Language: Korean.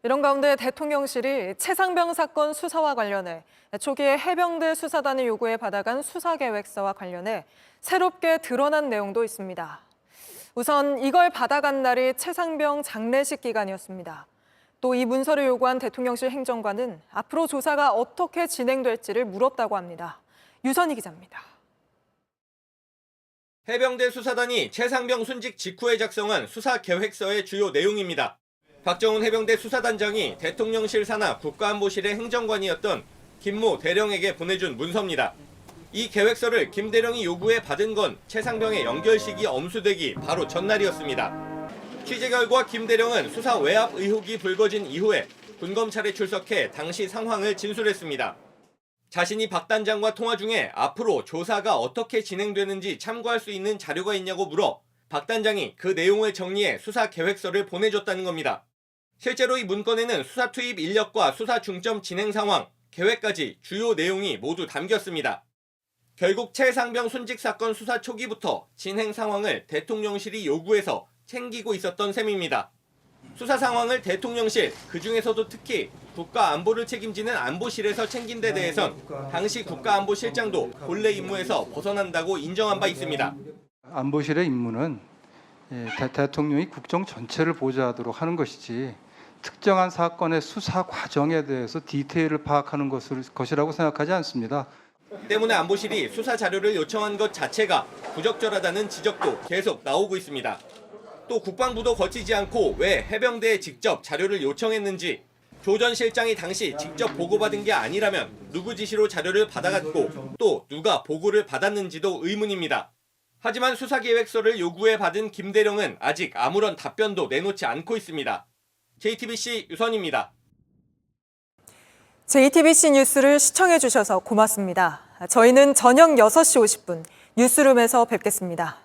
이런 가운데 대통령실이 최상병 사건 수사와 관련해 초기에 해병대 수사단의 요구에 받아간 수사계획서와 관련해 새롭게 드러난 내용도 있습니다. 우선 이걸 받아간 날이 최상병 장례식 기간이었습니다. 또 이 문서를 요구한 대통령실 행정관은 앞으로 조사가 어떻게 진행될지를 물었다고 합니다. 유선희 기자입니다. 해병대 수사단이 최상병 순직 직후에 작성한 수사계획서의 주요 내용입니다. 박정훈 해병대 수사단장이 대통령실 산하 국가안보실의 행정관이었던 김모 대령에게 보내준 문서입니다. 이 계획서를 김 대령이 요구해 받은 건 최상병의 연결식이 엄수되기 바로 전날이었습니다. 취재 결과 김 대령은 수사 외압 의혹이 불거진 이후에 군검찰에 출석해 당시 상황을 진술했습니다. 자신이 박 단장과 통화 중에 앞으로 조사가 어떻게 진행되는지 참고할 수 있는 자료가 있냐고 물어 박 단장이 그 내용을 정리해 수사 계획서를 보내줬다는 겁니다. 실제로 이 문건에는 수사 투입 인력과 수사 중점 진행 상황, 계획까지 주요 내용이 모두 담겼습니다. 결국 최상병 순직 사건 수사 초기부터 진행 상황을 대통령실이 요구해서 챙기고 있었던 셈입니다. 수사 상황을 대통령실, 그중에서도 특히 국가안보를 책임지는 안보실에서 챙긴 데 대해선 당시 국가안보실장도 본래 임무에서 벗어난다고 인정한 바 있습니다. 안보실의 임무는 대통령이 국정 전체를 보좌하도록 하는 것이지 특정한 사건의 수사 과정에 대해서 디테일을 파악하는 것이라고 생각하지 않습니다. 때문에 안보실이 수사 자료를 요청한 것 자체가 부적절하다는 지적도 계속 나오고 있습니다. 또 국방부도 거치지 않고 왜 해병대에 직접 자료를 요청했는지, 조 전 실장이 당시 직접 보고받은 게 아니라면 누구 지시로 자료를 받아갔고 또 누가 보고를 받았는지도 의문입니다. 하지만 수사계획서를 요구해 받은 김 대령은 아직 아무런 답변도 내놓지 않고 있습니다. JTBC 유선입니다. JTBC 뉴스를 시청해 주셔서 고맙습니다. 저희는 저녁 6시 50분 뉴스룸에서 뵙겠습니다.